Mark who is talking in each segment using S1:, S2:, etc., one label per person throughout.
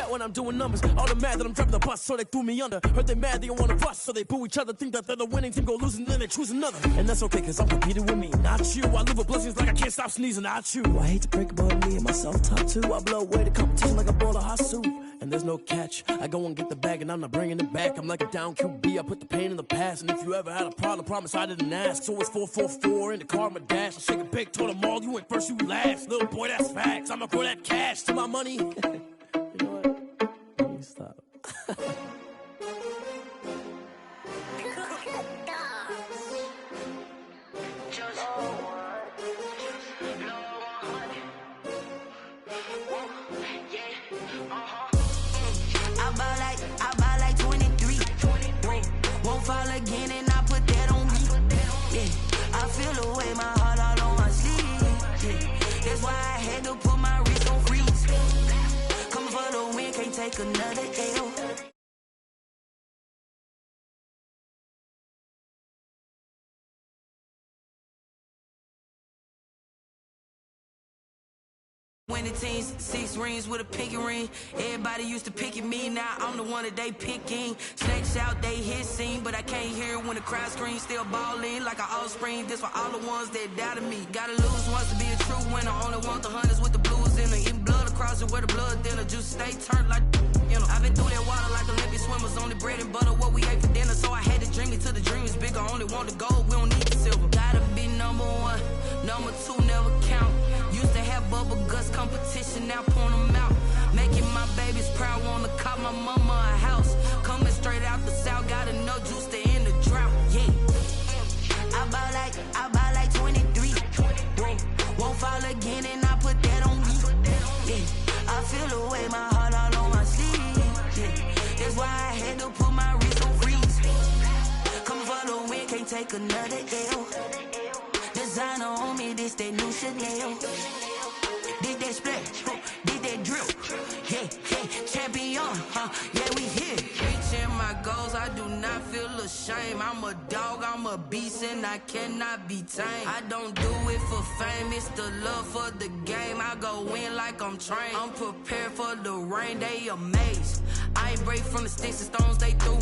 S1: that when I'm doing numbers. All the mad that I'm driving the bus, so they threw me under. Heard they mad, they don't wanna bust, so they boo each other. Think that they're the winning team, go losing, then they choose another. And that's okay, cause I'm competing with me, not you. I live with blessings like I can't stop sneezing, not you. I hate to break about me and myself top two. I blow away the competition like a bowl of hot soup. And there's no catch, I go and get the bag and I'm not bringing it back. I'm like a down QB, I put the pain in the past. And if you ever had a problem, promise I didn't ask. So it's 444 in the car, my dash. I shake a big, told them all, you went first, you last. Little boy, that's facts, I'ma grow that cash to my money. You know what? Let me stop.
S2: I buy like 23. Won't fall again and I put that on me. Yeah, I feel the way, my heart all on my sleeve. Yeah, that's why I had to put my wrist on freeze. Coming for the win, can't take another L. Winning teams, 6 rings with a pinky ring. Everybody used to pick at me, now I'm the one that they picking. Snakes out, they hit scene, but I can't hear it when the crowd screams. Still ballin' like an offspring. This for all the ones that doubted me. Gotta lose once to be a true winner. Only want the hunters with the blues in it. Eating blood across it where the blood dinner. Juice stay turned like, you know. I've been through that water like Olympic swimmers. Only bread and butter, what we ate for dinner. So I had to dream it till the dream is bigger. Only want the gold, we don't need the silver. Gotta be number 1, number 2 never count. Used to have bubble guts competition, now point them out. Making my babies proud, wanna cop my mama a house. Coming straight out the south, got enough juice to end the drought. Yeah, I buy like 23. Won't fall again and I put that on me. Yeah, I feel the way, my heart all on my sleeve. Yeah, that's why I had to put my wrist on freeze. Coming for the win, can't take another L. Designer on me, this that new Chanel. Did that splash, did that drip. Yeah, champion, yeah, we here. Reaching my goals, I do not feel ashamed. I'm a dog, I'm a beast, and I cannot be tamed. I don't do it for fame, it's the love for the game. I go in like I'm trained. I'm prepared for the rain, they amazed. I ain't break from the sticks and stones they threw.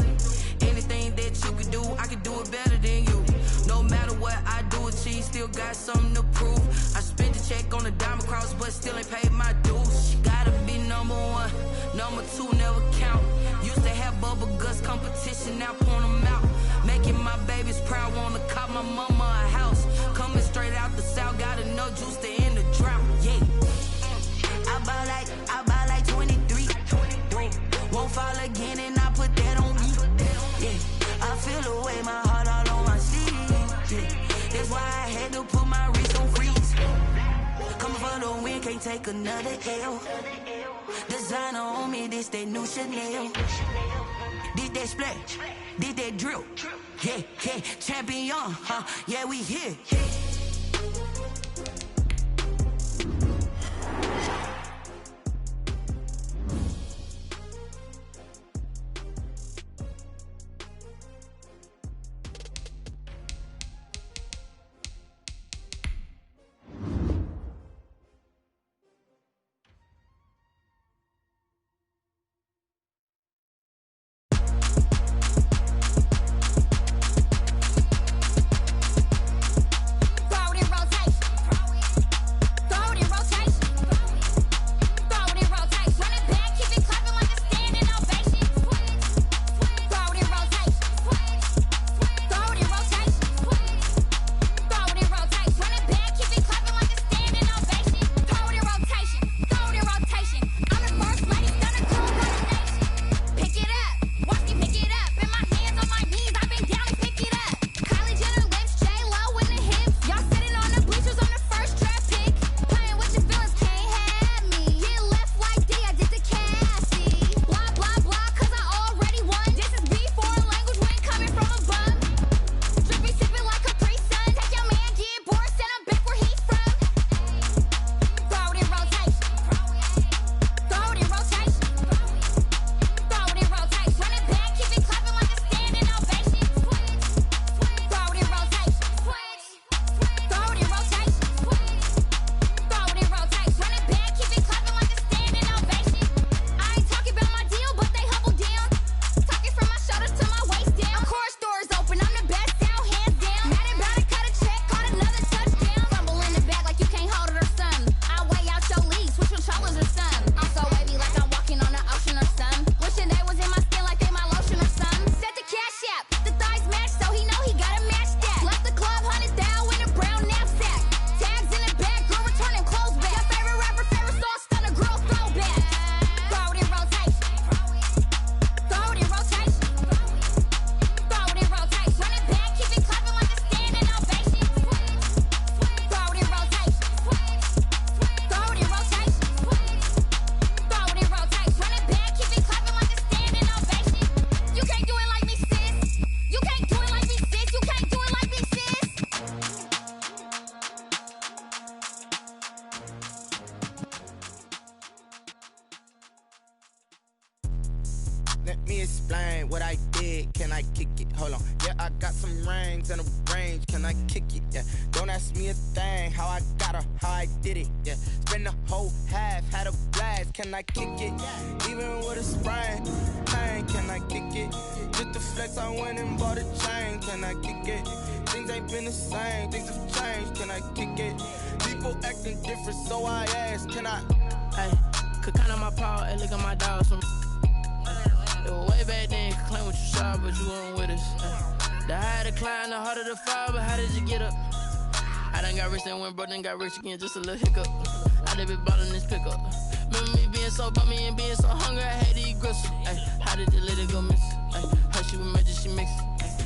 S2: Anything that you can do, I can do it better than you. No matter what I do, achieve, still got something to prove. I spent the check on the diamond cross, but still ain't paid my dues. Gotta be number 1, number 2 never count. Used to have bubble guts competition, now point them out. Making my babies proud, wanna cop my mama a house. Coming straight out the south, got enough juice to end the drought. Yeah, I buy like 23. Won't fall again and I put that on me. Yeah, I feel the way, my heart all on my sleeve. Yeah, that's why I had to put my wrist on freeze. Coming for the win, can't take another L. Designer on me, this that new Chanel. Did that splash, did that drip. Yeah, champion, yeah, we here.
S3: Let me explain what I did. Can I kick it? Hold on. Yeah, I got some rings and a range. Can I kick it? Yeah. Don't ask me a thing. How I got her, how I did it. Yeah. Spend the whole half, had a blast. Can I kick it? Even with a sprain, pain. Can I kick it? Just the flex, I went and bought a chain. Can I kick it? Things ain't been the same. Things have changed. Can I kick it? People acting different, so I ask. Can I?
S4: Hey, could count on my paw. Hey, look at my dogs from. Way back then, you could claim what you saw, but you weren't with us. The higher the climb, the harder the fall, but how did you get up? I done got rich and went broke, then got rich again, just a little hiccup. I done been ballin' this pickup. Remember me being so bummy and being so hungry, I had to eat gristle. Ay, how did you let it go miss? Ay, how she was magic, she mixed.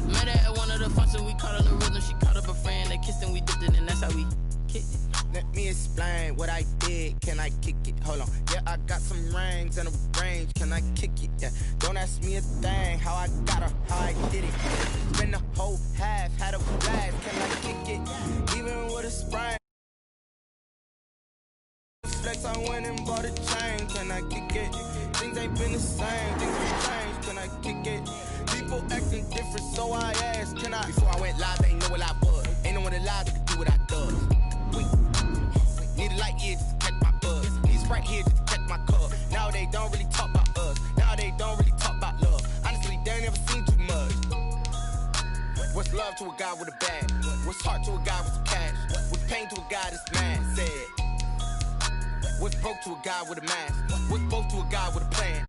S4: Met her at one of the functions, we caught her the rhythm, she caught up a friend, they kissed and we dipped it, and that's how we kicked it.
S3: Let me explain what I did. Can I kick it? Hold on. Yeah, I got some rings and a range. Can I kick it? Yeah. Don't ask me a thing. How I got her, how I did it. Spend the whole half, had a blast. Can I kick it? Even with a sprain. Flex, I went and bought a chain. Can I kick it? Things ain't been the same. Things have changed. Can I kick it? People acting different, so I asked. Can I? Before I went live, they ain't know what I was. Ain't no one alive that could do what I does. Need a light here just to catch my buzz. Need Sprite here just to catch my cup. Now they don't really talk about us. Now they don't really talk about love. Honestly, they ain't never seen too much. What's love to a guy with a bag? What's heart to a guy with some cash? What's pain to a guy that's mad? Said. What's broke to a guy with a mask? What's both to a guy with a plan?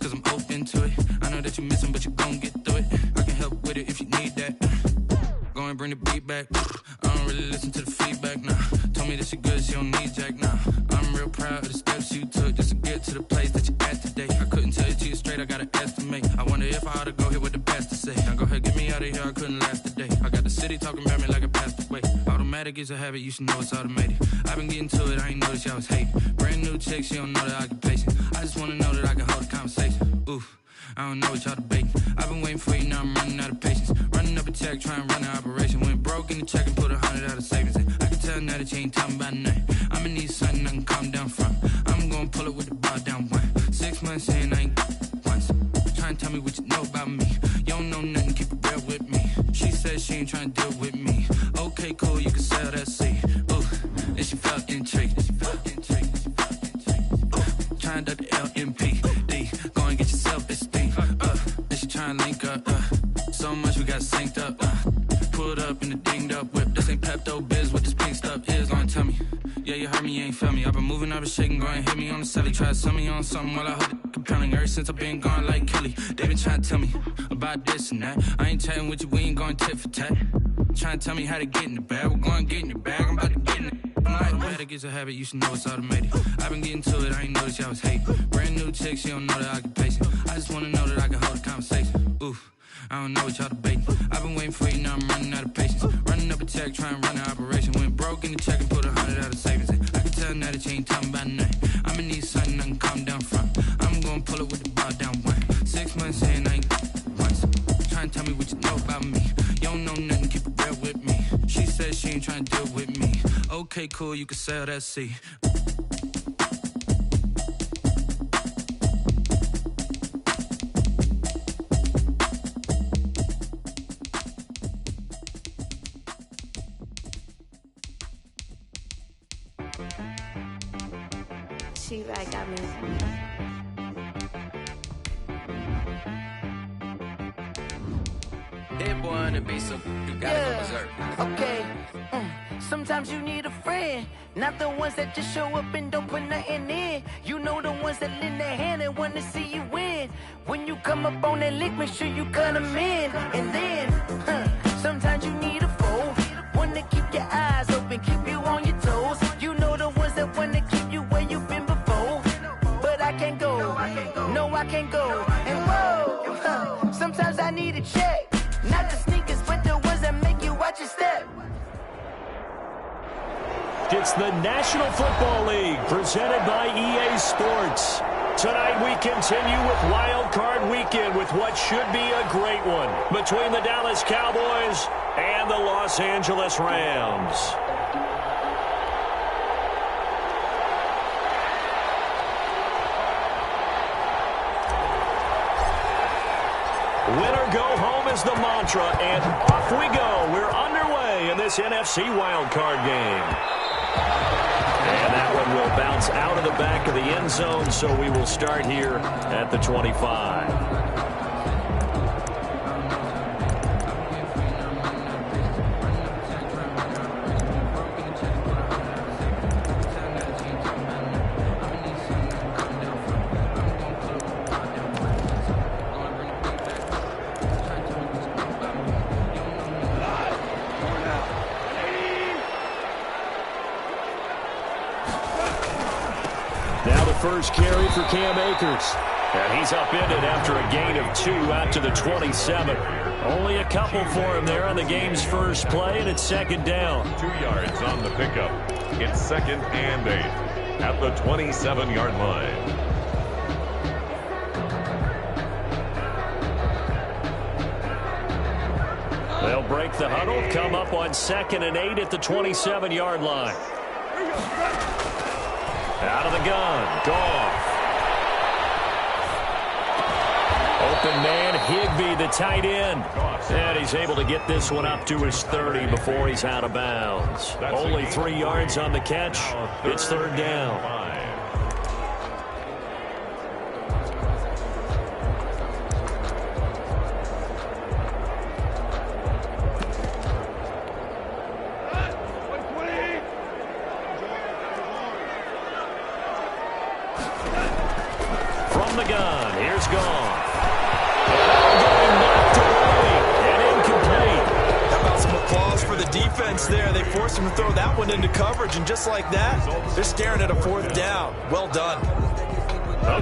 S5: Cause I'm open to it. I know that you missing, but you gon' get through it. I can help with it if you need that. Go and bring the beat back. I don't really listen to the feedback, nah. Told me that she good, she don't need jack, nah. I'm real proud of the steps you took just to get to the place that you at today. I couldn't tell you to you straight, I gotta estimate. I wonder if I ought to go here with the best to say. Now go ahead, get me out of here, I couldn't last today. I got the city talking about me like a passed away. Automatic is a habit, you should know it's automated. I've been getting to it, I ain't noticed y'all was hating. Brand new chick, she don't know the occupation. I just wanna know that I can hold a conversation. Oof, I don't know what y'all debating. I've been waiting for you, now I'm running out of patience. Running up a check, trying to run an operation. Went broke in the check and put 100 out of savings in. I can tell now that you ain't talking about nothing. I'ma need something I can calm down from. I'm gonna pull it with the bar down one. 6 months in, I ain't once. Trying to tell me what you know about me. You don't know nothing, keep it real with me. She said she ain't trying to deal with me. Okay, cool, you can sell that seed. Ooh, and she felt intrigued. Trying to duck the LMPD. Go and get your self-esteem. Then she trying to link up. So much we got synced up. Pulled up in the dinged up whip. This ain't Pepto-Biz, what this pink stuff is. Long tell me. Yeah, you heard me, you ain't felt me. I've been moving, I've been shaking, go and hit me on the celly. Try to sell me on something while I hold it compelling. Ever since I've been gone like Kelly, they been trying to tell me about this and that. I ain't chatting with you, we ain't going tit for tat. Trying to tell me how to get in the bag. We're going to get in the bag, I'm about to get in it. I'm not automatic, it's a habit, you should know it's automated. I've been getting to it, I ain't noticed y'all was hating. Brand new chick, she don't know the occupation. I just wanna know that I can hold a conversation. Oof, I don't know what y'all debating. I've been waiting for you, now I'm running out of patience. Running up a check, trying to run an operation. Went broke in the check and put 100 out of savings. I can tell now that you ain't talking about nothing. I'ma need something I can calm down from. I'm gonna pull it with the bow down one. 6 months in, I ain't once. Trying to tell me what you know about me. You don't know nothing, keep it real with me. She said she ain't trying to deal with me. Okay, cool, you can sell that C.
S6: She right got me.
S7: That boy on the beat, so you gotta go berserk.
S2: Okay. Sometimes you need a friend, not the ones that just show up and don't put nothing in. You know the ones that lend their hand and want to see you win. When you come up on that lick, make sure you cut them in. And then, sometimes you need a foe, one to keep your eyes open, keep you on your toes. You know the ones that want to keep you where you've been before. But I can't go, no I can't go. And whoa, sometimes I need a check, not the sneakers, but the ones that make you watch your step.
S8: It's the National Football League presented by EA Sports. Tonight we continue with Wild Card Weekend with what should be a great one between the Dallas Cowboys and the Los Angeles Rams. Winner go home is the mantra, and off we go. We're underway in this NFC Wild Card game. And that one will bounce out of the back of the end zone, so we will start here at the 25. First carry for Cam Akers. And he's upended after a gain of 2 out to the 27. Only a couple for him there on the game's first play, and it's second down.
S9: 2 yards on the pickup. It's 2nd and 8 at the 27-yard line.
S8: They'll break the huddle, come up on 2nd and 8 at the 27-yard line. Out of the gun, Goff. Open man, Higbee, the tight end. And he's able to get this one up to his 30 before he's out of bounds. Only 3 yards on the catch. It's third down. The gun. Here's Goff. Going knocked away and incomplete.
S10: How about some applause for the defense there? They forced him to throw that one into coverage, and just like that, they're staring at a 4th down. Well done.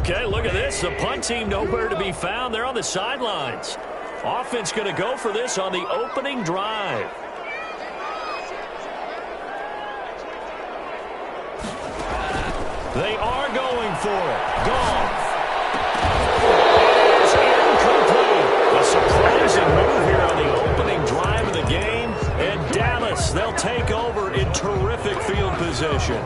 S8: Okay, look at this. The punt team nowhere to be found. They're on the sidelines. Offense going to go for this on the opening drive. They are going for it. Goff. A surprising move here on the opening drive of the game. And Dallas, they'll take over in terrific field position.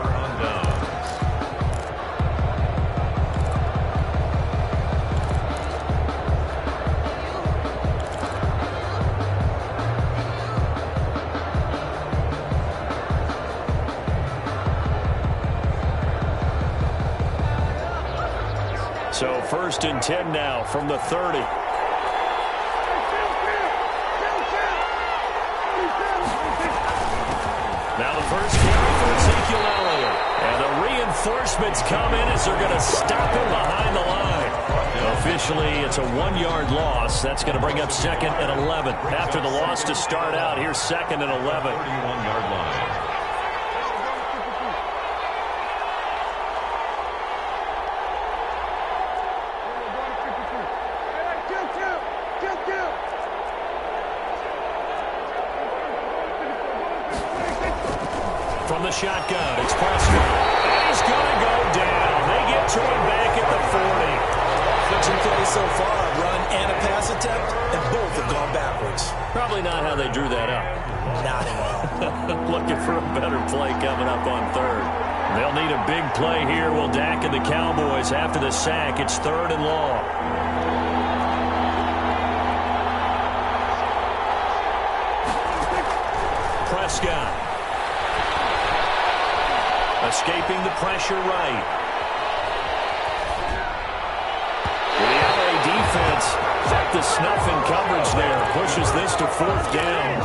S8: So 1st and 10 now from the 30. Now the first carry for Ezekiel Elliott. And the reinforcements come in as they're going to stop him behind the line. Officially, it's a 1-yard loss. That's going to bring up 2nd and 11. After the loss to start out, here's 2nd and 11.
S9: 31-yard line.
S8: shotgun. It's Prescott. And he's going to go down. They get to him back at the 40.
S10: Two plays so far, a run and a pass attempt, and both have gone backwards.
S8: Probably not how they drew that up.
S10: Not at all.
S8: Looking for a better play coming up on third. They'll need a big play here. Will Dak and the Cowboys after the sack. It's 3rd and long. Prescott. Escaping the pressure right. Defense up to snuff in coverage there. Pushes this to 4th down.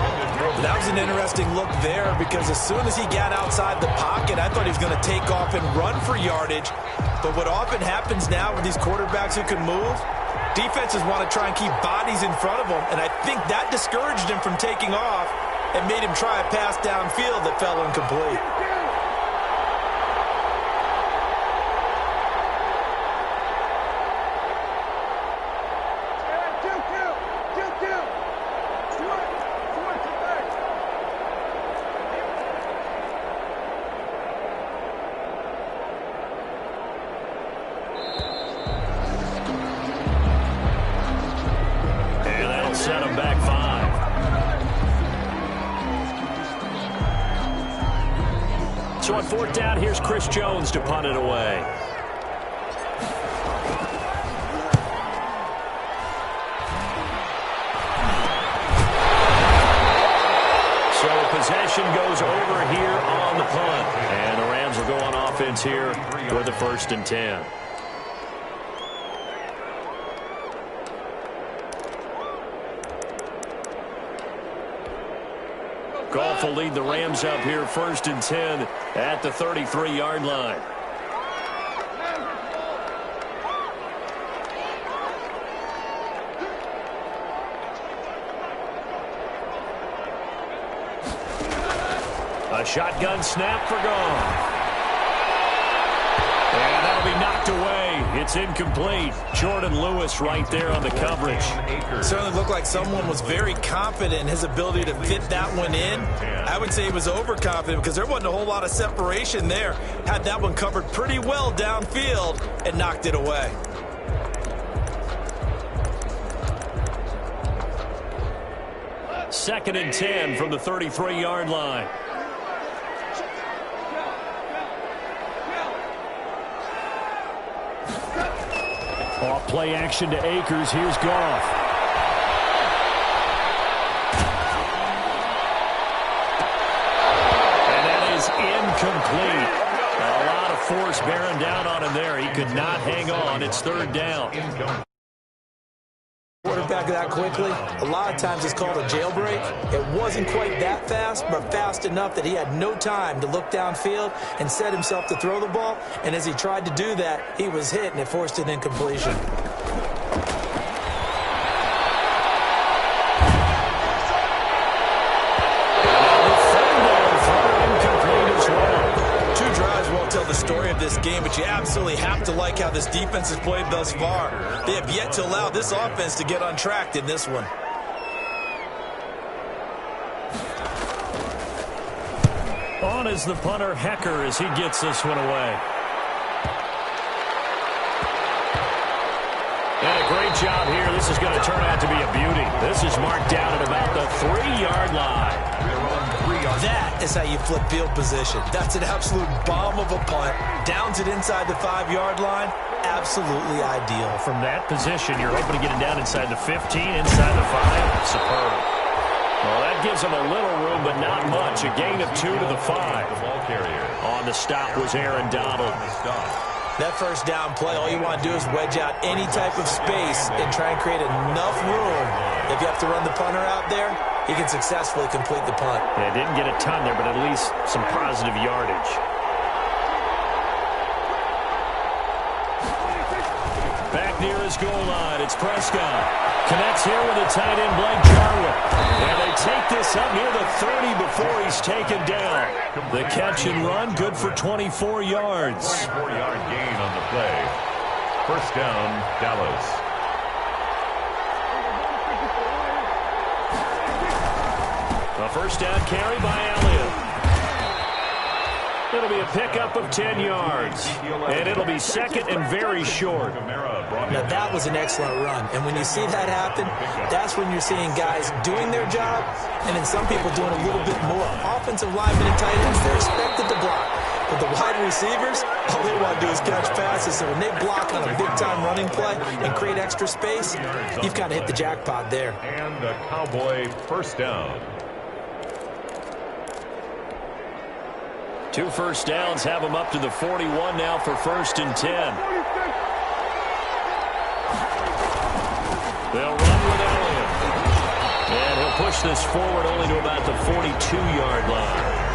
S10: That was an interesting look there because as soon as he got outside the pocket, I thought he was going to take off and run for yardage. But what often happens now with these quarterbacks who can move, defenses want to try and keep bodies in front of them. And I think that discouraged him from taking off and made him try a pass downfield that fell incomplete.
S8: Set him back 5. So on 4th down, here's Chris Jones to punt it away. So possession goes over here on the punt. And the Rams will go on offense here with the 1st and 10. Goff will lead the Rams up here 1st and 10 at the 33-yard line. A shotgun snap for Goff. And that'll be knocked away. It's incomplete. Jordan Lewis right there on the coverage.
S10: Certainly looked like someone was very confident in his ability to fit that one in. I would say he was overconfident because there wasn't a whole lot of separation there. Had that one covered pretty well downfield and knocked it away.
S8: Second and 10 from the 33-yard line. Off play action to Akers. Here's Goff. And that is incomplete. A lot of force bearing down on him there. He could not hang on. It's 3rd down.
S10: Quarterback that quickly, a lot of times it's called a jailbreak. It wasn't quite that fast, but fast enough that he had no time to look downfield and set himself to throw the ball. And as he tried to do that, he was hit, and it forced an incompletion. Tell the story of this game, but you absolutely have to like how this defense has played thus far. They have yet to allow this offense to get untracked in this one.
S8: On is the punter, Hecker, as he gets this one away. And a great job here. This is going to turn out to be a beauty. This is marked down at about the 3-yard line.
S10: That is how you flip field position. That's an absolute bomb of a punt. Downs it inside the 5-yard line. Absolutely ideal.
S8: From that position, you're hoping to get it down inside the 15, inside the 5. Superb. Well, that gives them a little room, but not much. A gain of 2 to the 5. On the stop was Aaron Donald.
S10: That first down play, all you want to do is wedge out any type of space and try and create enough room. If you have to run the punter out there, he can successfully complete the punt.
S8: Yeah, didn't get a ton there, but at least some positive yardage. Back near his goal line, it's Prescott. Connects here with a tight end, Blake Jarwin. And they take this up near the 30 before he's taken down. The catch and run, good for 24 yards.
S9: 24-yard gain on the play. First down, Dallas.
S8: A first down carry by Elliott. It'll be a pickup of 10 yards. And it'll be second and very short.
S10: Now, that was an excellent run. And when you see that happen, that's when you're seeing guys doing their job and then some people doing a little bit more. Offensive linemen and tight ends, they're expected to block. But the wide receivers, all they want to do is catch passes. So when they block on a big-time running play and create extra space, you've kind of hit the jackpot there.
S9: And a Cowboy first down.
S8: 2 first downs have him up to the 41 now for 1st and 10. They'll run with Elliott. And he'll push this forward only to about the 42-yard line.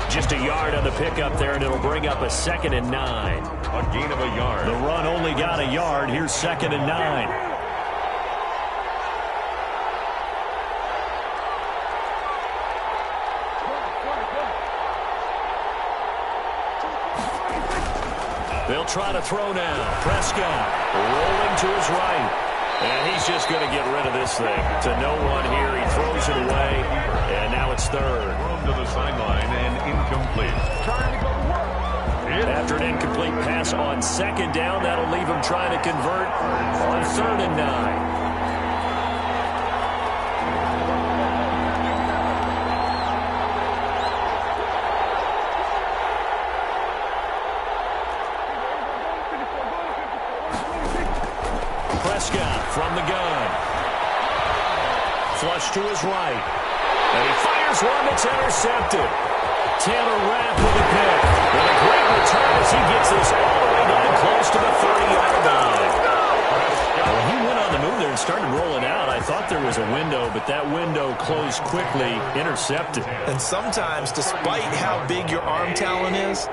S8: Just a yard on the pickup there, and it'll bring up a 2nd and 9.
S9: A gain of a yard.
S8: The run only got a yard. Here's 2nd and 9. They'll try to throw now. Prescott rolling to his right. And he's just going to get rid of this thing. To no one here. He throws it away. And now it's 3rd.
S9: To the sideline and incomplete. Trying to go to work.
S8: After an incomplete pass on 2nd down, that'll leave him trying to convert on 3rd and 9. Prescott from the gun. Flush to his right. And he fires one that's intercepted. Taylor Rapp with a pick. And a great return as he gets this all the way down close to the 30-yard line. Well, he went on the move there and started rolling out. I thought there was a window, but that window closed quickly, intercepted.
S10: And sometimes, despite how big your arm talent is,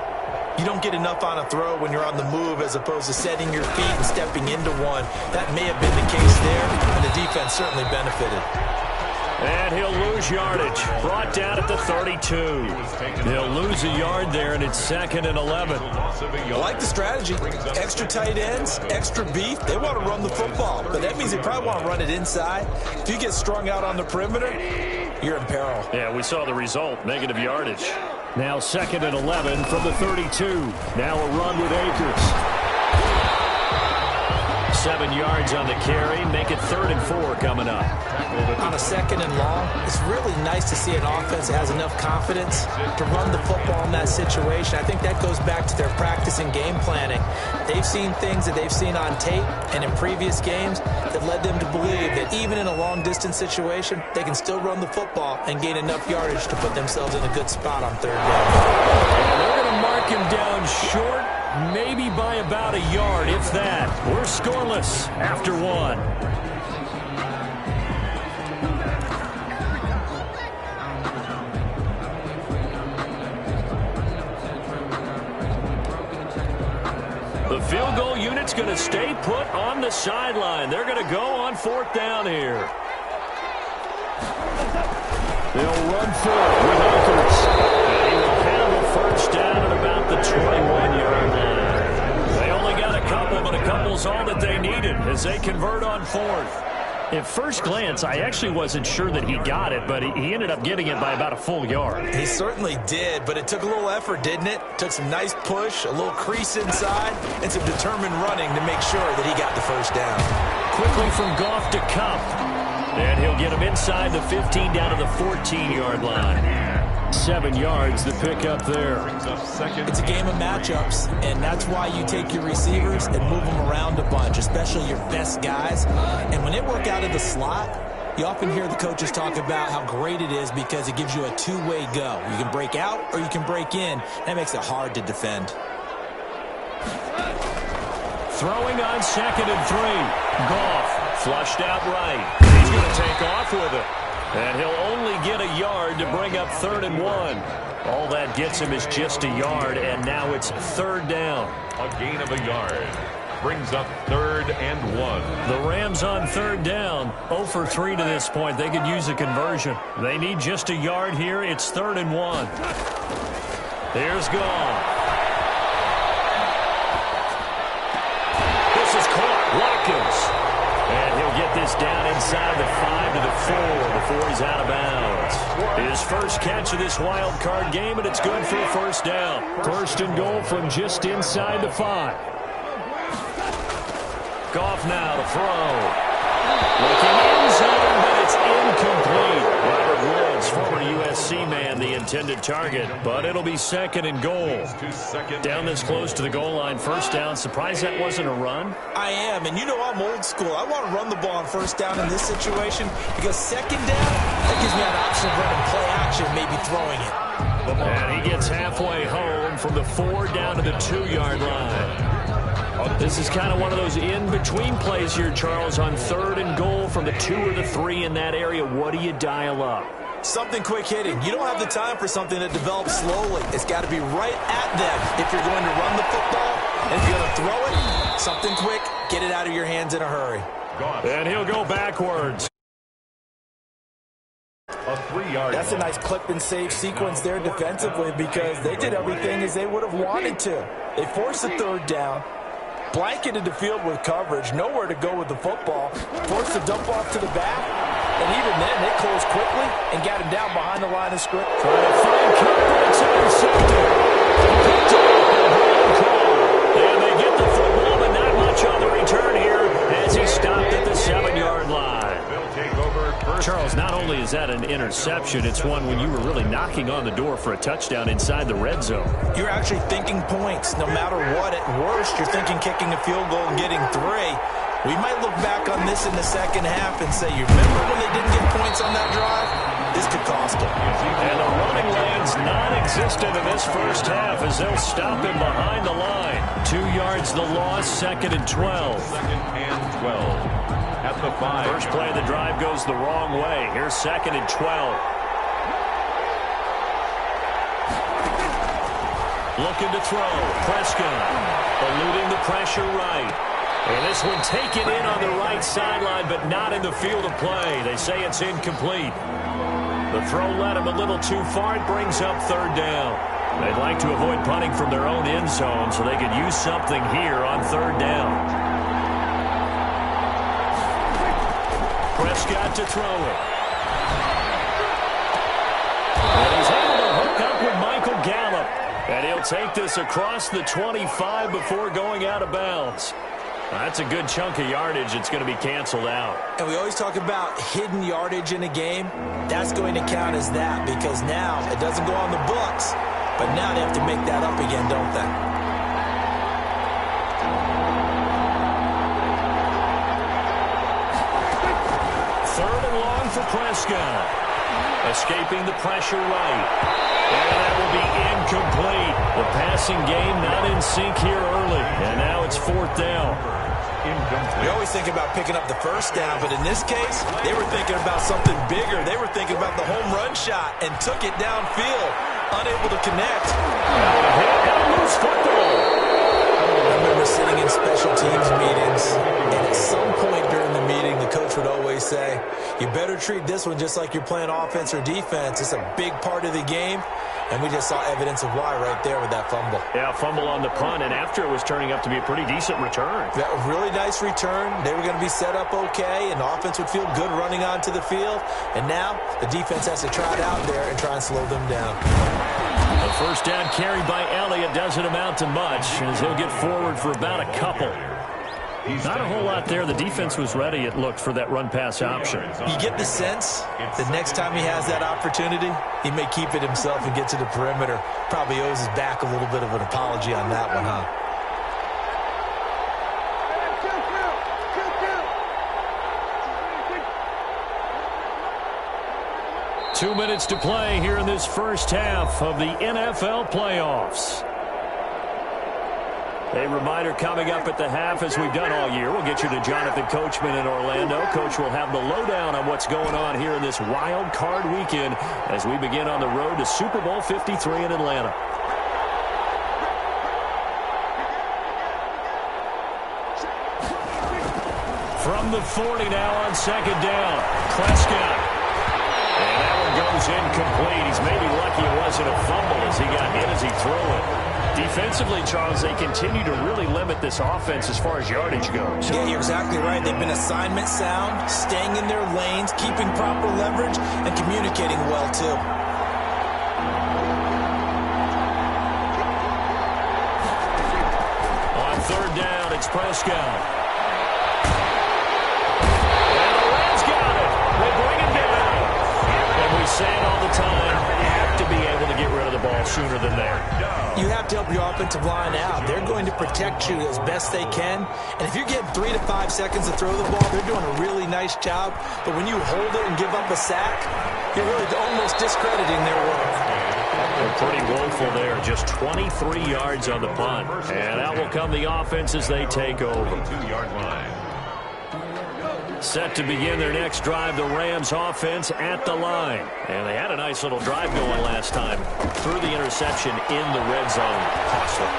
S10: you don't get enough on a throw when you're on the move as opposed to setting your feet and stepping into one. That may have been the case there, and the defense certainly benefited.
S8: And he'll lose yardage. Brought down at the 32. He'll lose a yard there, and it's 2nd and 11.
S10: I like the strategy. Extra tight ends, extra beef. They want to run the football, but that means they probably want to run it inside. If you get strung out on the perimeter, you're in peril.
S8: Yeah, we saw the result, negative yardage. Now 2nd and 11 from the 32. Now a run with Akers. 7 yards on the carry. Make it 3rd and 4 coming up.
S10: On a 2nd and long, it's really nice to see an offense that has enough confidence to run the football in that situation. I think that goes back to their practice and game planning. They've seen things that they've seen on tape and in previous games that led them to believe that even in a long-distance situation, they can still run the football and gain enough yardage to put themselves in a good spot on 3rd down.
S8: And they're going to mark him down short, maybe by about a yard, if that. We're scoreless after 1. The field goal unit's going to stay put on the sideline. They're going to go on 4th down here. They'll run for it with Akers. And he will handle 1st down at about the 21-yard line. They only got a couple, but a couple's all that they needed as they convert on 4th. At first glance, I actually wasn't sure that he got it, but he ended up getting it by about a full yard.
S10: He certainly did, but it took a little effort, didn't it? Took some nice push, a little crease inside, and some determined running to make sure that he got the 1st down. Quickly from Goff to Kupp.
S8: And he'll get him inside the 15 down to the 14-yard line. 7 yards, the pickup there.
S10: It's a game of matchups, and that's why you take your receivers and move them around a bunch, especially your best guys. And when they work out of the slot, you often hear the coaches talk about how great it is because it gives you a two-way go. You can break out or you can break in. That makes it hard to defend.
S8: Throwing on 2nd and 3. Goff flushed out right. He's going to take off with it. And he'll only get a yard to bring up 3rd and 1. All that gets him is just a yard, and now it's 3rd down.
S9: A gain of a yard. Brings up 3rd and 1.
S8: The Rams on 3rd down. 0 for 3 to this point. They could use a conversion. They need just a yard here. It's 3rd and 1. Here's Goff. This is caught. Watkins. And he'll get this First down inside the 5 to the 4 before he's out of bounds. His first catch of this wild card game, and it's good for a first down. First and goal from just inside the 5. Goff now to throw. Looking in zone, but it's incomplete. Robert Woods, former USC man, the intended target, but it'll be second and goal. Down this close to the goal line, first down. Surprised that wasn't a run?
S10: I am, and you know I'm old school. I want to run the ball on first down in this situation because second down, that gives me an option of running play action, maybe throwing it.
S8: And he gets halfway home from the 4 down to the 2-yard line. This is kind of one of those in-between plays here, Charles, on third and goal from the 2 or the 3 in that area. What do you dial up?
S10: Something quick hitting. You don't have the time for something that develops slowly. It's got to be right at them if you're going to run the football. And if you're going to throw it, something quick, get it out of your hands in a hurry.
S8: And he'll go backwards.
S9: A 3-yard.
S10: That's a nice clip and save sequence there defensively because they did everything as they would have wanted to. They forced the third down, blanketed the field with coverage, nowhere to go with the football, forced the dump off to the back, and even then they closed quickly and got him down behind the line of scrimmage.
S8: Trying to find coverage, it's intercepted. Picked up. And they get the football, but not much on the return here as he stopped at the 7-yard line. Charles, not only is that an interception, it's one when you were really knocking on the door for a touchdown inside the red zone.
S10: You're actually thinking points. No matter what, at worst, you're thinking kicking a field goal and getting 3. We might look back on this in the second half and say, you remember when they didn't get points on that drive? This could cost them.
S8: And the running lane's non-existent in this first half as they'll stop him behind the line. 2 yards the loss, second and 12.
S9: Second and 12. At the 5.
S8: First play of the drive goes the wrong way. Here's second and 12. Looking to throw. Prescott eluding the pressure right. And this one taken in on the right sideline, but not in the field of play. They say it's incomplete. The throw led him a little too far. It brings up third down. They'd like to avoid punting from their own end zone so they could use something here on third down. Prescott to throw it. And he's able to hook up with Michael Gallup. And he'll take this across the 25 before going out of bounds. That's a good chunk of yardage. It's going to be canceled out.
S10: And we always talk about hidden yardage in a game. That's going to count as that because now it doesn't go on the books, but now they have to make that up again, don't they?
S8: Third and long for Prescott. Escaping the pressure right. And that will be incomplete. The passing game not in sync here early. And now it's fourth down.
S10: We always think about picking up the first down, but in this case, they were thinking about something bigger. They were thinking about the home run shot and took it downfield. Unable to connect.
S8: And a loose football.
S10: I remember sitting in special teams meetings, and at some point during the meeting, the coach would always say, you better treat this one just like you're playing offense or defense. It's a big part of the game, and we just saw evidence of why right there with that fumble.
S8: Yeah, fumble on the punt, and after it was turning up to be a pretty decent return.
S10: That was a really nice return. They were going to be set up okay, and the offense would feel good running onto the field, and now the defense has to try it out there and try and slow them down.
S8: The first down carry by Elliott doesn't amount to much as he'll get forward for about a couple. Not a whole lot there. The defense was ready, it looked, for that run-pass option.
S10: You get the sense that next time he has that opportunity, he may keep it himself and get to the perimeter. Probably owes his back a little bit of an apology on that one, huh?
S8: Two minutes to play here in this first half of the NFL playoffs. A reminder coming up at the half, as we've done all year. We'll get you to Jonathan Coachman in Orlando. Coach will have the lowdown on what's going on here in this wild card weekend as we begin on the road to Super Bowl 53 in Atlanta. From the 40 now on second down, Prescott. And that one goes incomplete. He's maybe lucky it wasn't a fumble as he got hit as he threw it. Defensively, Charles, they continue to really limit this offense as far as yardage goes.
S10: Yeah, you're exactly right. They've been assignment sound, staying in their lanes, keeping proper leverage, and communicating well, too.
S8: On third down, it's Prescott. And the Rams got it. They bring it down. And we say it all the time, you have to be able to get rid of the ball sooner than that.
S10: You have to help your offensive line out. They're going to protect you as best they can. And if you're getting 3 to 5 seconds to throw the ball, they're doing a really nice job. But when you hold it and give up a sack, you're really almost discrediting their work.
S8: They're pretty woeful there. Just 23 yards on the punt. And out will come the offense as they take over.
S9: 2-yard line.
S8: Set to begin their next drive, the Rams offense at the line. And they had a nice little drive going last time. Threw the interception in the red zone. Costly.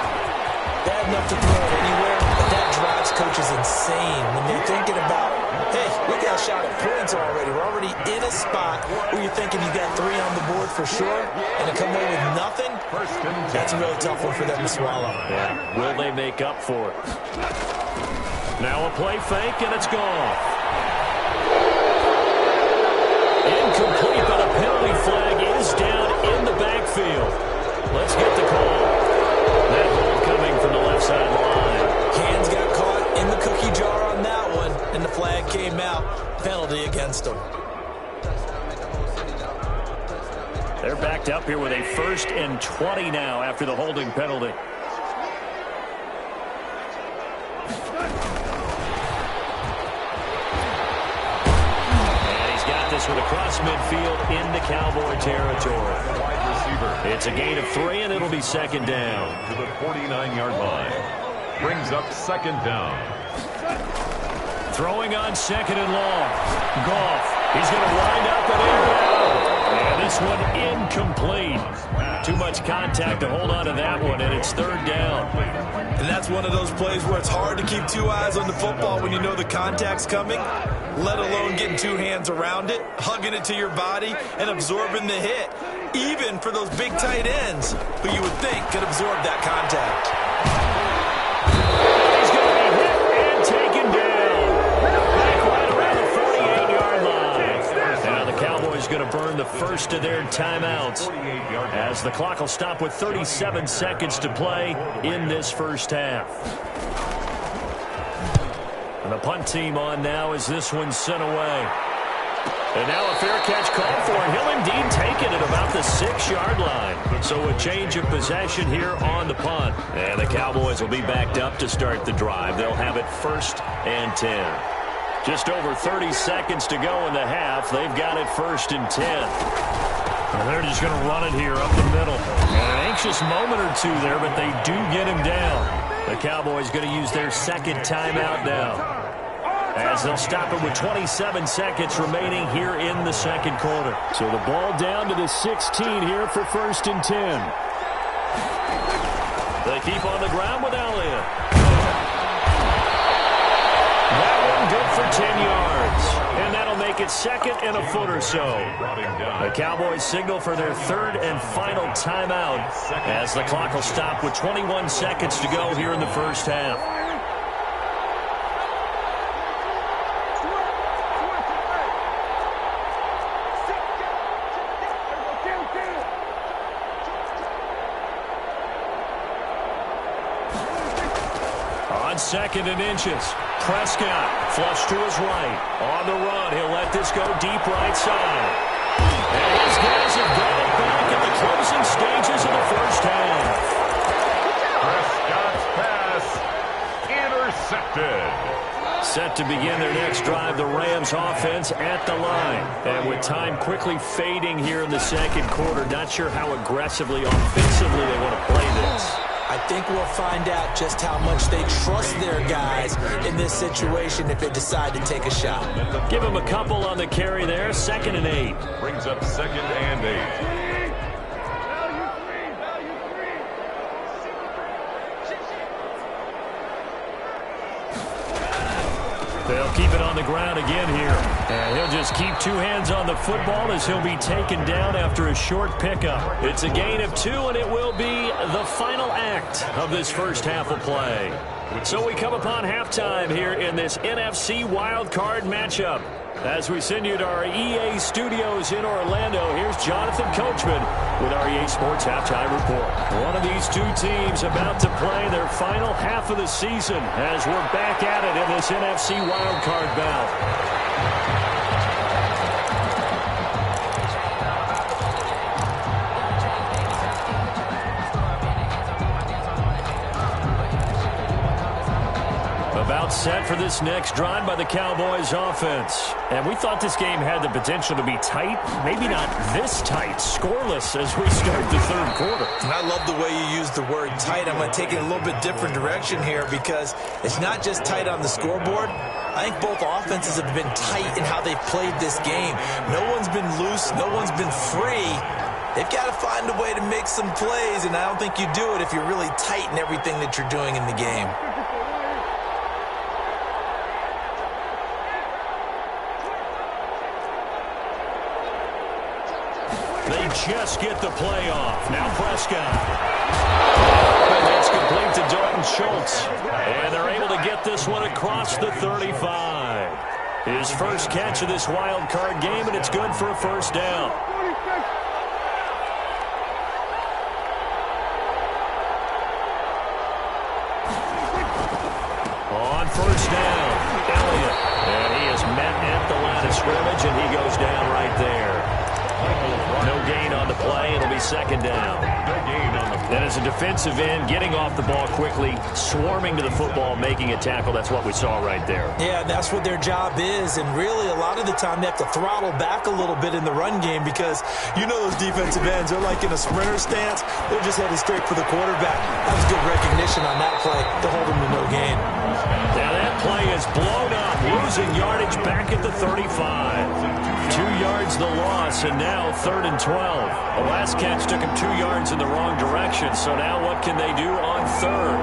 S10: Bad enough to throw it anywhere, but that drives coaches insane when they're thinking about, hey, we got a shot at points already. We're already in a spot where you're thinking you got 3 on the board for sure, and to come away with nothing, that's a really tough one for them to swallow.
S8: Yeah. Will they make up for it? Now a play fake, and it's gone. Incomplete, but a penalty flag is down in the backfield. Let's get the call. That hold coming from the left side of the line.
S10: Hands got caught in the cookie jar on that one, and the flag came out. Penalty against them.
S8: They're backed up here with a 1st and 20 now after the holding penalty. With across midfield into Cowboy territory.
S9: Wide receiver.
S8: It's a gain of 3, and it'll be 2nd down.
S9: To the 49-yard line. Brings up 2nd down.
S8: Throwing on 2nd and long. Goff. He's going to wind up and inbound. And this one incomplete. Too much contact to hold on to that one, and it's 3rd down.
S10: And that's one of those plays where it's hard to keep 2 eyes on the football when you know the contact's coming, let alone getting 2 hands around it, hugging it to your body, and absorbing the hit, even for those big tight ends who you would think could absorb that contact.
S8: He's going to be hit and taken down. Back right around the 48-yard line. Now the Cowboys going to burn the first of their timeouts as the clock will stop with 37 seconds to play in this first half. And the punt team on now as this one's sent away. And now a fair catch called for, and he'll indeed take it at about the 6-yard line. So a change of possession here on the punt. And the Cowboys will be backed up to start the drive. They'll have it 1st and 10. Just over 30 seconds to go in the half. They've got it 1st and 10. And they're just going to run it here up the middle. And an anxious moment or two there, but they do get him down. The Cowboys going to use their 2nd timeout now, as they'll stop it with 27 seconds remaining here in the 2nd quarter. So the ball down to the 16 here for 1st and 10. They keep on the ground with Elliott. That one good for 10 yards. And that'll make it 2nd and a foot or so. The Cowboys signal for their 3rd and final timeout as the clock will stop with 21 seconds to go here in the first half. On 2nd and inches, Prescott flush to his right. On the run, he'll let this go deep right side. And his guys have got it back in the closing stages of the first half.
S9: Prescott's pass intercepted.
S8: Set to begin their next drive, the Rams offense at the line. And with time quickly fading here in the 2nd quarter, not sure how aggressively, offensively they want to play this.
S10: I think we'll find out just how much they trust their guys in this situation if they decide to take a shot.
S8: Give them a couple on the carry there, 2nd and 8.
S9: Brings up 2nd and 8.
S8: They'll keep it on the ground again here. And he'll just keep two hands on the football as he'll be taken down after a short pickup. It's a gain of 2, and it will be the final act of this first half of play. So we come upon halftime here in this NFC wildcard matchup. As we send you to our EA studios in Orlando, here's Jonathan Coachman with our EA Sports Halftime Report. One of these two teams about to play their final half of the season as we're back at it in this NFC wildcard bout. About set for this next drive by the Cowboys offense. And we thought this game had the potential to be tight. Maybe not this tight, scoreless as we start the third quarter.
S10: And I love the way you use the word tight. I'm going to take it a little bit different direction here because it's not just tight on the scoreboard. I think both offenses have been tight in how they've played this game. No one's been loose. No one's been free. They've got to find a way to make some plays, and I don't think you do it if you're really tight in everything that you're doing in the game.
S8: Just get the play off. Now Prescott. And that's complete to Dalton Schultz. And they're able to get this one across the 35. His first catch of this wild card game, and it's good for a first down. On first down, Elliott. And he is met at the line of scrimmage, and he goes down right there. No gain on the play. It'll be second down. And as a defensive end, getting off the ball quickly, swarming to the football, making a tackle, that's what we saw right there.
S10: Yeah, that's what their job is. And really, a lot of the time, they have to throttle back a little bit in the run game because you know those defensive ends, they're like in a sprinter stance. They're just headed straight for the quarterback. That was good recognition on that play to hold them to no gain.
S8: Now that play is blown up, losing yardage back at the 35. 2 yards the loss, and now 3rd and 12. The last catch took him 2 yards in the wrong direction, so now what can they do on 3rd?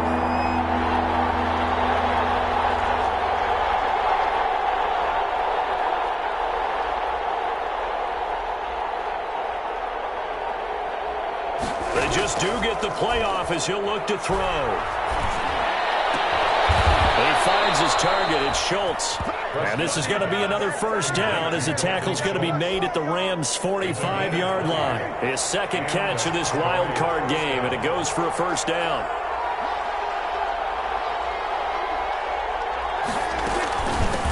S8: They just do get the playoff as he'll look to throw. He finds his target. It's Schultz. And this is going to be another first down as the tackle's going to be made at the Rams' 45-yard line. His second catch of this wild card game, and it goes for a first down.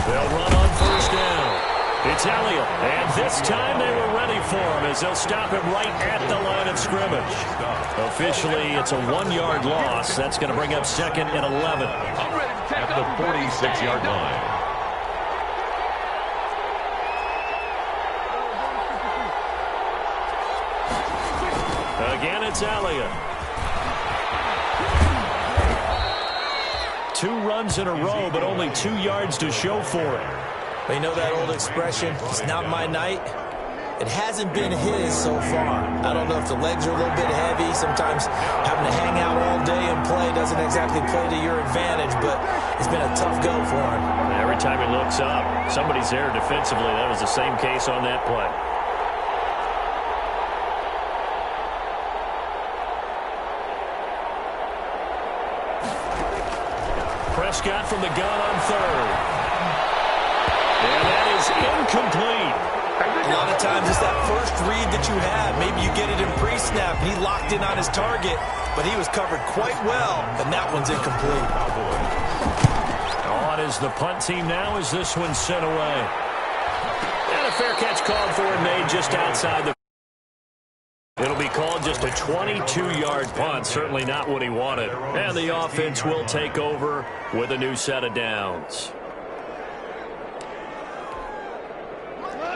S8: They'll run on first down. It's Elliott, and this time they were ready for him as they'll stop him right at the line of scrimmage. Officially, it's a 1-yard loss. That's going to bring up 2nd and 11.
S9: At the 46-yard line.
S8: Again, it's Elliott. 2 runs in a row, but only 2 yards to show for it.
S10: You know that old expression, it's not my night? It hasn't been his so far. I don't know if the legs are a little bit heavy. Sometimes having to hang out all day and play doesn't exactly play to your advantage, but it's been a tough go for him.
S8: Every time he looks up, somebody's there defensively. That was the same case on that play. Prescott from the gun on 3rd. And that is incomplete.
S10: A lot of times it's that first read that you have. Maybe you get it in pre-snap, and he locked in on his target, but he was covered quite well, and that one's incomplete.
S8: On is the punt team now as this one's sent away. And a fair catch called for and made just outside the... It'll be called just a 22-yard punt, certainly not what he wanted. And the offense will take over with a new set of downs.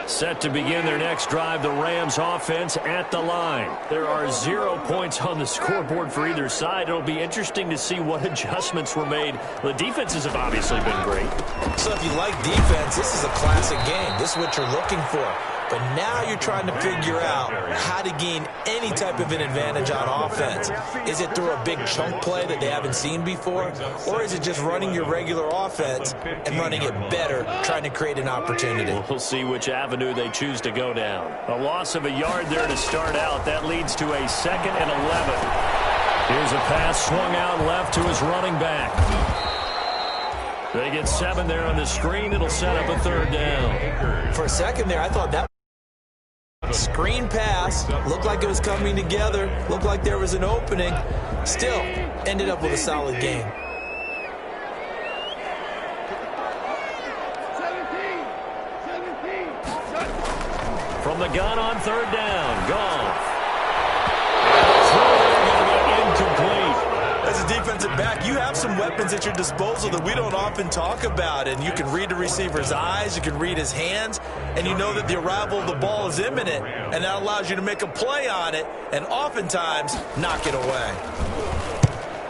S8: Set to begin their next drive, the Rams offense at the line. There are 0 points on the scoreboard for either side. It'll be interesting to see what adjustments were made. The defenses have obviously been great.
S10: So if you like defense, this is a classic game. This is what you're looking for. But now you're trying to figure out how to gain any type of an advantage on offense. Is it through a big chunk play that they haven't seen before? Or is it just running your regular offense and running it better, trying to create an opportunity?
S8: We'll see which avenue they choose to go down. A loss of a yard there to start out. That leads to a 2nd and 11. Here's a pass swung out left to his running back. They get 7 there on the screen. It'll set up a 3rd down.
S10: For a second there, I thought that screen pass looked like it was coming together, looked like there was an opening. Still ended up with a solid game.
S8: From the gun on 3rd down, Goff. Incomplete.
S10: As a defensive back, you have some weapons at your disposal that we don't often talk about, and you can read the receiver's eyes, you can read his hands, and you know that the arrival of the ball is imminent, and that allows you to make a play on it and oftentimes knock it away.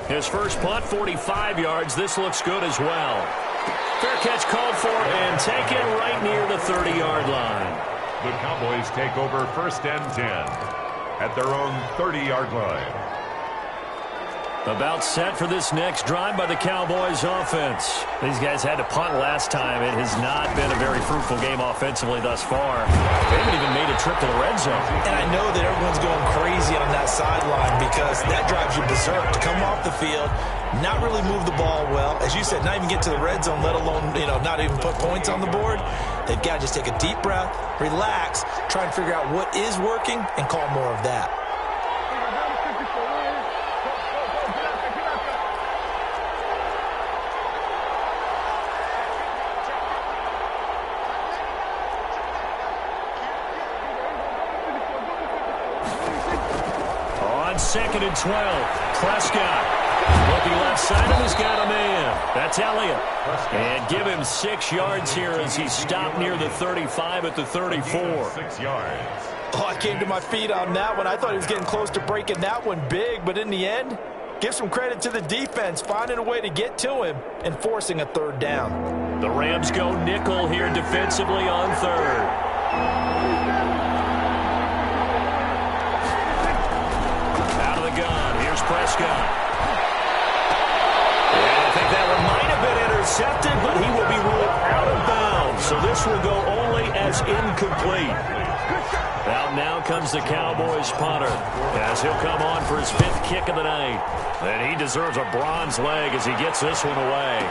S8: His first punt, 45 yards. This looks good as well. Fair catch called for and taken right near the 30-yard line.
S9: The Cowboys take over 1st and 10 at their own 30-yard line.
S8: About set for this next drive by the Cowboys offense. These guys had to punt last time. It has not been a very fruitful game offensively thus far. They haven't even made a trip to the red zone.
S10: And I know that everyone's going crazy on that sideline because that drives you berserk to come off the field, not really move the ball well. As you said, not even get to the red zone, let alone, not even put points on the board. They've got to just take a deep breath, relax, try and figure out what is working and call more of that.
S8: On 2nd and 12, Prescott. Looking left side and he's got a man. That's Elliott. And give him 6 yards here as he stopped near the 35 at the 34.
S9: 6 yards.
S10: Oh, I came to my feet on that one. I thought he was getting close to breaking that one big, but in the end, give some credit to the defense, finding a way to get to him and forcing a 3rd down.
S8: The Rams go nickel here defensively on 3rd. Out of the gun, here's Prescott. And I think that one might have been intercepted, but he will be ruled out of bounds. So this will go only as incomplete. Out now comes the Cowboys punter as he'll come on for his 5th kick of the night. And he deserves a bronze leg as he gets this one away.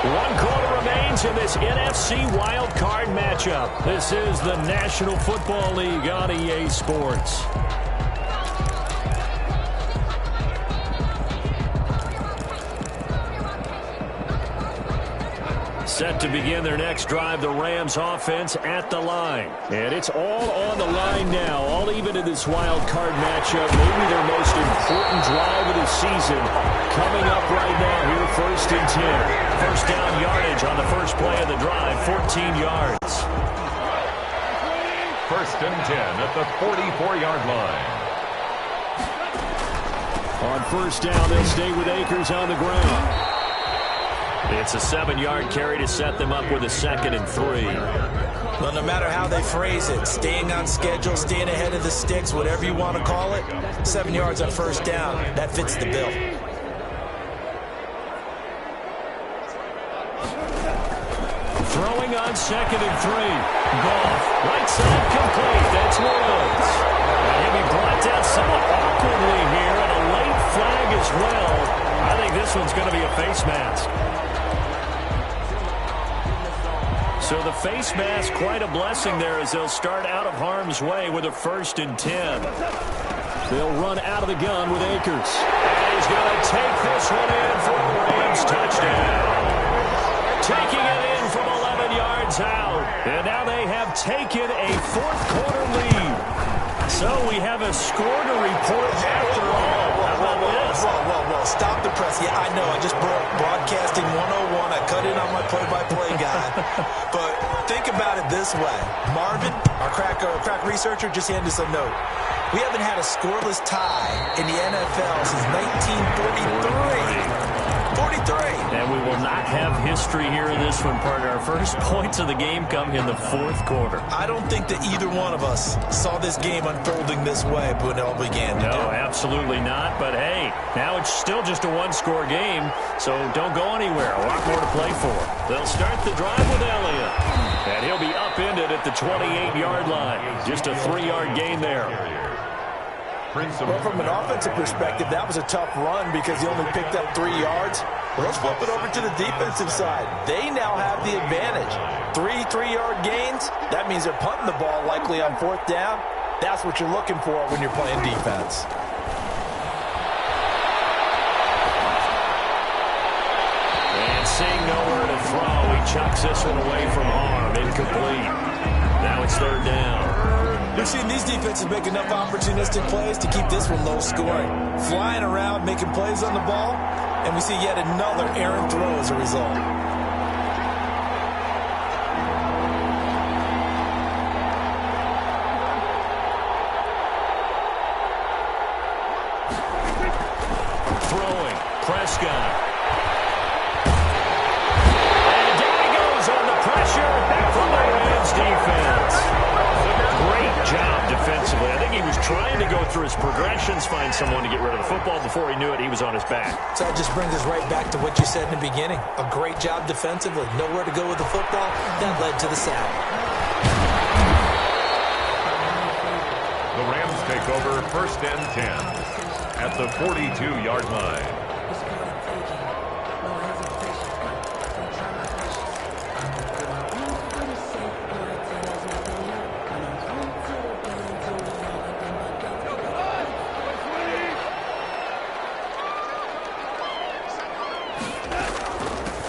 S8: 1 quarter remains in this NFC wild card matchup. This is the National Football League on EA Sports. Set to begin their next drive, the Rams offense at the line. And it's all on the line now, all even in this wild card matchup. Maybe their most important drive of the season coming up right now here, 1st and 10. First down yardage on the first play of the drive, 14 yards.
S9: 1st and 10 at the 44-yard line.
S8: On first down, they'll stay with Akers on the ground. It's a 7-yard carry to set them up with a 2nd and 3.
S10: Well, no matter how they phrase it, staying on schedule, staying ahead of the sticks, whatever you want to call it, 7 yards on first down, that fits the bill.
S8: Throwing on 2nd and 3. Goff, right side complete. That's Woods. And he'll be brought down somewhat awkwardly here, and a late flag as well. I think this one's going to be a face mask. So the face mask, quite a blessing there as they'll start out of harm's way with a 1st and 10. They'll run out of the gun with Akers. And he's going to take this one in for the Rams touchdown. Taking it in from 11 yards out. And now they have taken a 4th quarter lead. So we have a score to report after all. How about this?
S10: Whoa. Stop the press. Yeah, I know. I just broadcasting 101. I cut in on my play-by-play guy. But think about it this way. Marvin, our crack researcher, just handed us a note. We haven't had a scoreless tie in the NFL since 1943. 43.
S8: And we will not have history here in this one, partner. Our first points of the game come in the fourth quarter.
S10: I don't think that either one of us saw this game unfolding this way when it all began.
S8: No, absolutely not. But, hey, now it's still just a one-score game, so don't go anywhere. A lot more to play for. They'll start the drive with Elliott. And he'll be upended at the 28-yard line. Just a 3-yard gain there.
S10: Well, from an offensive perspective, that was a tough run because he only picked up 3 yards. Well, let's flip it over to the defensive side. They now have the advantage. 3-3-yard gains, that means they're punting the ball likely on 4th down. That's what you're looking for when you're playing defense.
S8: And seeing nowhere to throw, he chucks this one away from harm. Incomplete. Now it's 3rd down.
S10: We've seen these defenses make enough opportunistic plays to keep this one low scoring. Flying around, making plays on the ball, and we see yet another errant throw as a result.
S8: Throwing, Prescott. And down he goes on the pressure from the Rams defense. Great job defensively. I think he was trying to go through his progressions, find someone to get rid of the football. Before he knew it, he was on his back.
S10: So that just brings us right back to what you said in the beginning. A great job defensively. Nowhere to go with the football. That led to the sack.
S9: The Rams take over 1st and 10 at the 42-yard line.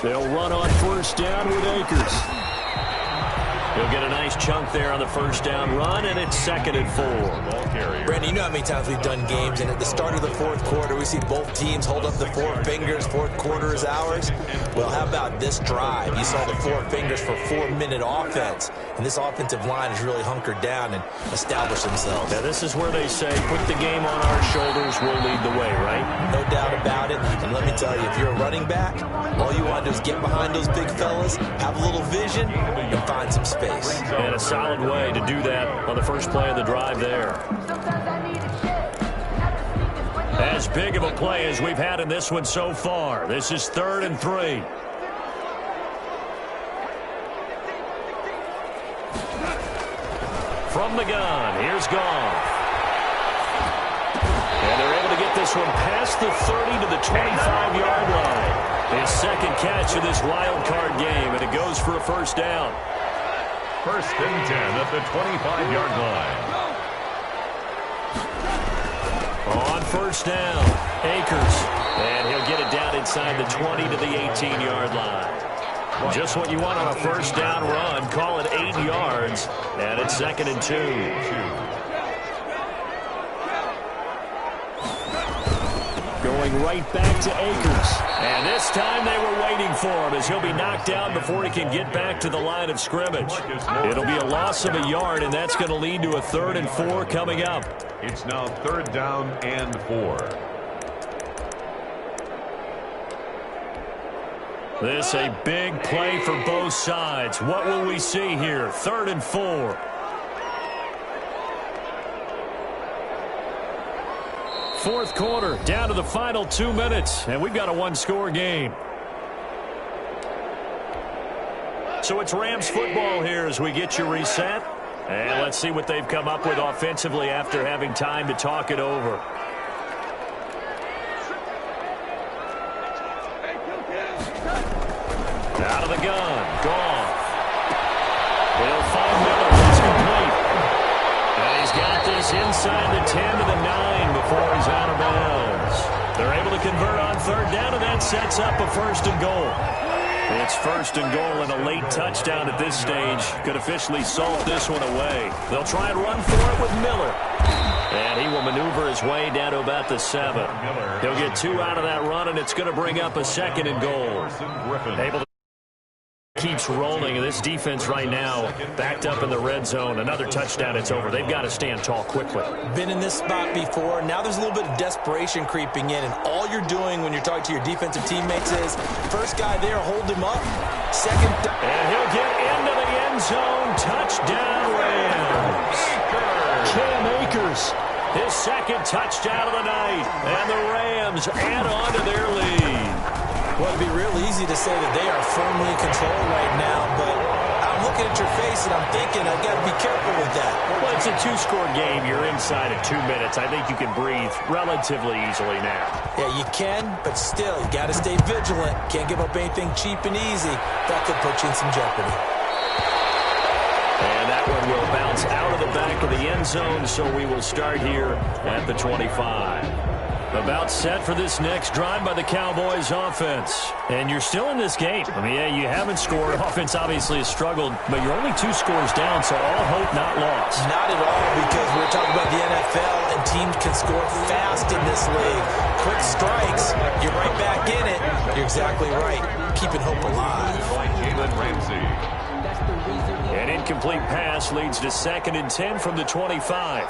S8: They'll run on 1st down with Akers. He'll get a nice chunk there on the 1st down run, and it's 2nd and 4.
S10: Brandon, you know how many times we've done games, and at the start of the 4th quarter, we see both teams hold up the 4 fingers, 4th quarter is ours. Well, how about this drive? You saw the 4 fingers for 4-minute offense, and this offensive line has really hunkered down and established themselves.
S8: Now, this is where they say, put the game on our shoulders, we'll lead the way, right?
S10: No doubt about it, and let me tell you, if you're a running back, all you want to do is get behind those big fellas, have a little vision, and find some space.
S8: And a solid way to do that on the first play of the drive there. As big of a play as we've had in this one so far. This is 3rd and 3. From the gun, here's Goff. And they're able to get this one past the 30 to the 25-yard line. His 2nd catch of this wild card game, and it goes for a 1st down.
S9: 1st and 10 at the 25-yard line.
S8: On 1st down, Akers. And he'll get it down inside the 20 to the 18-yard line. Just what you want on a 1st down run. Call it 8 yards. And it's 2nd and 2. Going right back to Akers. And this time they were waiting for him as he'll be knocked down before he can get back to the line of scrimmage. It'll be a loss of a yard, and that's going to lead to a 3rd and 4 coming up.
S9: It's now 3rd down and 4.
S8: This a big play for both sides. What will we see here? 3rd and 4. Fourth quarter, down to the final 2 minutes, and we've got a one-score game. So it's Rams football here as we get you reset. And let's see what they've come up with offensively after having time to talk it over. Out of the gun, Goff. He'll find Miller, it's complete. And he's got this inside the 10 to the 9 before he's out of bounds. They're able to convert on 3rd down, and that sets up a 1st and goal. It's 1st and goal, and a late touchdown at this stage could officially salt this one away. They'll try and run for it with Miller. And he will maneuver his way down to about the 7. He'll get 2 out of that run, and it's going to bring up a 2nd and goal. Able to keeps rolling, and this defense right now backed up in the red zone. Another touchdown, it's over. They've got to stand tall quickly.
S10: Been in this spot before. Now there's a little bit of desperation creeping in, and all you're doing when you're talking to your defensive teammates is, first guy there, hold him up. Second.
S8: And he'll get into the end zone. Touchdown, Rams. Cam Akers, his second touchdown of the night. And the Rams add on to their lead.
S10: Well, it'd be real easy to say that they are firmly in control right now, but I'm looking at your face and I'm thinking I've got to be careful with that.
S8: Well, it's a two-score game. You're inside of 2 minutes. I think you can breathe relatively easily now.
S10: Yeah, you can, but still, you got to stay vigilant. Can't give up anything cheap and easy. That could put you in some jeopardy.
S8: And that one will bounce out of the back of the end zone, so we will start here at the 25. About set for this next drive by the Cowboys offense. And you're still in this game. I mean, yeah, you haven't scored. Offense obviously has struggled, but you're only 2 scores down, so all hope not lost.
S10: Not at all, because we're talking about the NFL, and teams can score fast in this league. Quick strikes, you're right back in it. You're exactly right. Keeping hope alive.
S8: An incomplete pass leads to 2nd and 10 from the 25.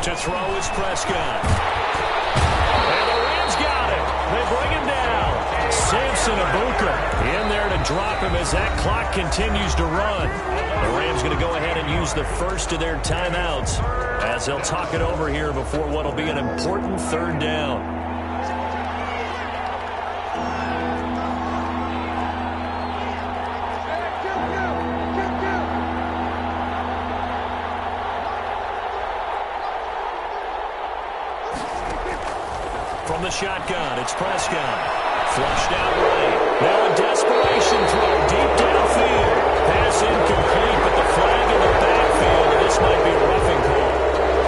S8: To throw is Prescott. And the Rams got it. They bring him down. Samson Abuka in there to drop him as that clock continues to run. The Rams going to go ahead and use the first of their timeouts as they'll talk it over here before what will be an important 3rd down. From the shotgun, it's Prescott. Flushed out right. Now a desperation throw deep downfield. Pass incomplete, but the flag in the backfield. This might be a roughing call.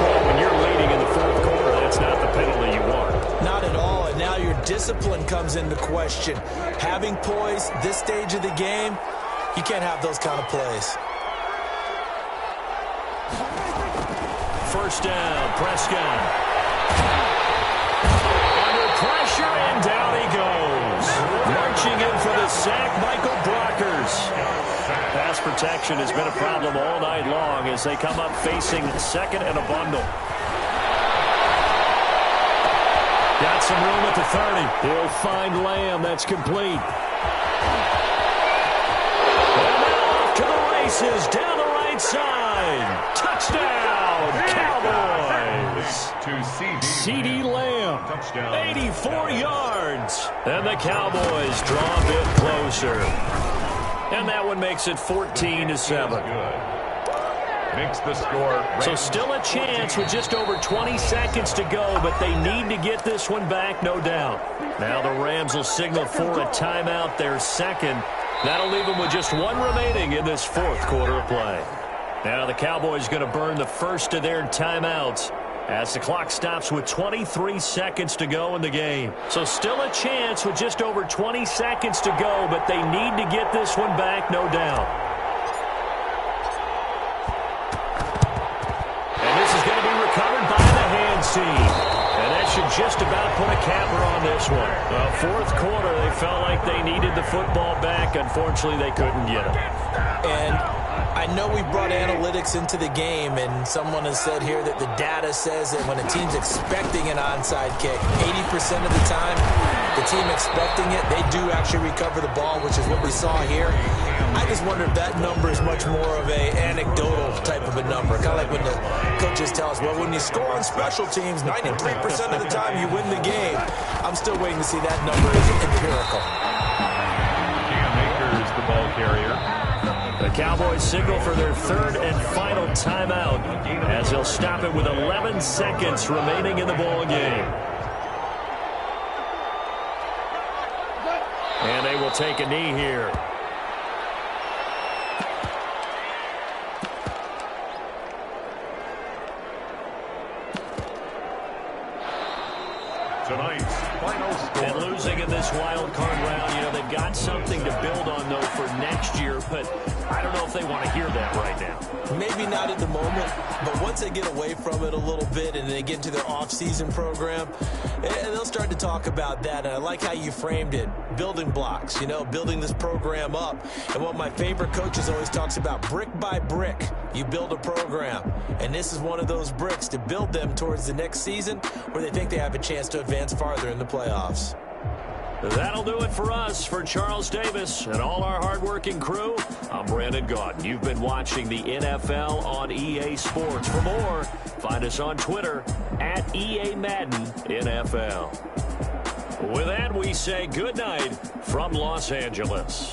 S8: Well, when you're leading in the 4th quarter, that's not the penalty you want.
S10: Not at all, and now your discipline comes into question. Having poise this stage of the game, you can't have those kind of plays.
S8: First down, Prescott. Pressure, and down he goes. Marching in for the sack, Michael Brockers. Pass protection has been a problem all night long as they come up facing 2nd and a bundle. Got some room at the 30. He'll find Lamb. That's complete. And now off to the races down the right side. Touchdown, Cowboys. CD Lamb, 84 yards. And the Cowboys draw a bit closer. And that one makes it 14-7.
S9: Makes the score.
S8: So still a chance with just over 20 seconds to go, but they need to get this one back, no doubt. Now the Rams will signal for a timeout, their 2nd. That'll leave them with just 1 remaining in this 4th quarter of play. Now the Cowboys going to burn the first of their timeouts as the clock stops with 23 seconds to go in the game. So still a chance with just over 20 seconds to go, but they need to get this one back, no doubt. And this is going to be recovered by the hands team. And that should just about put a capper on this one. The 4th quarter, they felt like they needed the football back. Unfortunately, they couldn't get it.
S10: And I know we brought analytics into the game, and someone has said here that the data says that when a team's expecting an onside kick, 80% of the time, the team expecting it, they do actually recover the ball, which is what we saw here. I just wonder if that number is much more of a anecdotal type of a number. Kind of like when the coaches tell us, well, when you score on special teams, 93% of the time you win the game. I'm still waiting to see that number is empirical.
S9: Cam Akers, the ball carrier.
S8: The Cowboys signal for their 3rd and final timeout as they'll stop it with 11 seconds remaining in the ball game. And they will take a knee here.
S9: Tonight's final score.
S8: And losing in this wild card round, you know, they've got something to build on, though, for next year, but I don't know if they want to hear that right now.
S10: Maybe not at the moment, but once they get away from it a little bit and they get into their off-season program, they'll start to talk about that. And I like how you framed it, building blocks, you know, building this program up. And what my favorite coaches always talks about, brick by brick, you build a program. And this is one of those bricks to build them towards the next season where they think they have a chance to advance farther in the playoffs.
S8: That'll do it for us. For Charles Davis and all our hardworking crew, I'm Brandon Gaudin. You've been watching the NFL on EA Sports. For more, find us on Twitter at EA Madden NFL. With that, we say good night from Los Angeles.